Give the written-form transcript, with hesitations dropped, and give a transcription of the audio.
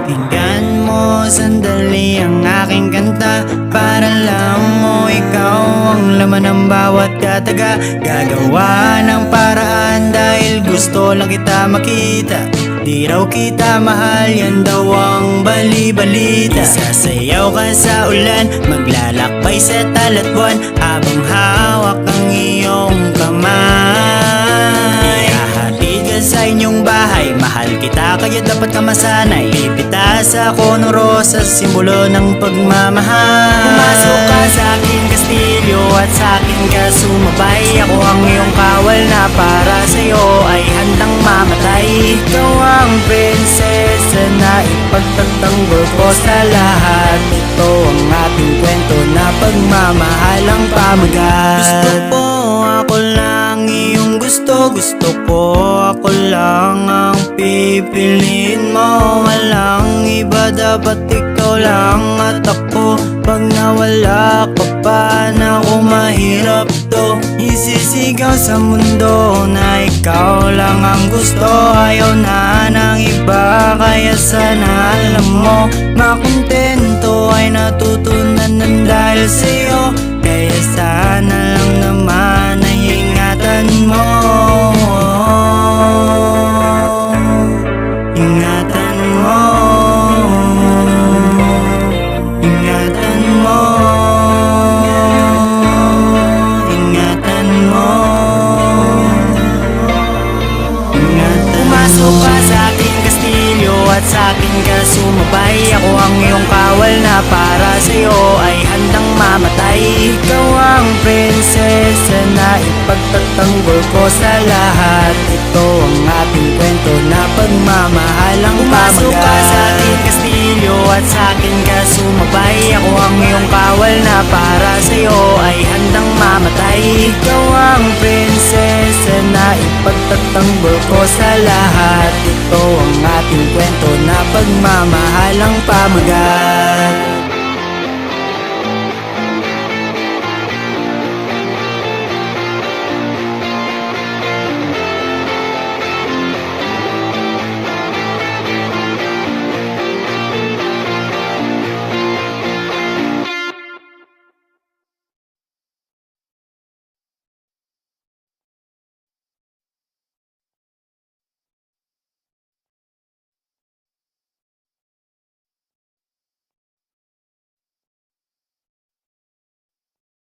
Pakinggan mo sandali ang aking kanta, para alam mo ikaw ang laman ng bawat kataga. Gagawa ng paraan dahil gusto lang kita makita. Di raw kita mahal, yan daw ang bali-balita. Sasayaw ka sa ulan, maglalakbay sa talatbuan, habang hawak ang iyong kamay. Ihahatid ka sa inyong bahay, mahal kita kaya dapat ka masanay. Pipitas ako ng rosas, simbolo ng pagmamahal. Pumasok ka sa aking kastilyo at sa akin ka sumabay. Ako ang iyong kawal na para sa'yo ay handang mamatay. Ikaw ang prinsesa na ipagtatanggol ko sa lahat. Ito ang ating kwento na pagmamahal ang pamagat. Gusto ko ako lang iyong gusto. Gusto ko ako lang ang pipiliin mo. Walang iba, dapat ikaw lang at ako. Pag nawala ka pa na ako, mahirap to. Isisigaw sa mundo na ikaw lang ang gusto. Ayaw na ng iba, kaya sana alam mo, makontento ay natutunan ng dahil sa'yo. Kaya sana lang naman ay ingatan mo. Ingatan mo. Ingatan mo. Ingatan mo. Ingatan. Pumasok ka sa aking kastilyo at sa akin ka sumabay. Ako ang iyong kawal na para sa'yo ay handang mamatay. Ikaw ang prinsesa na ipagtatanggol ko sa lahat. Ito ang ating kwento na pagmamahal ang pamagat. Pumasok ka sa aking kastilyo at sa akin ka sumabay. Ako ang iyong kawal na para sa'yo ay handang mamatay. Ikaw ang prinsesa na ipagtatanggol ko sa lahat. Ito ang ating kwento na pagmamahal ang pamagat.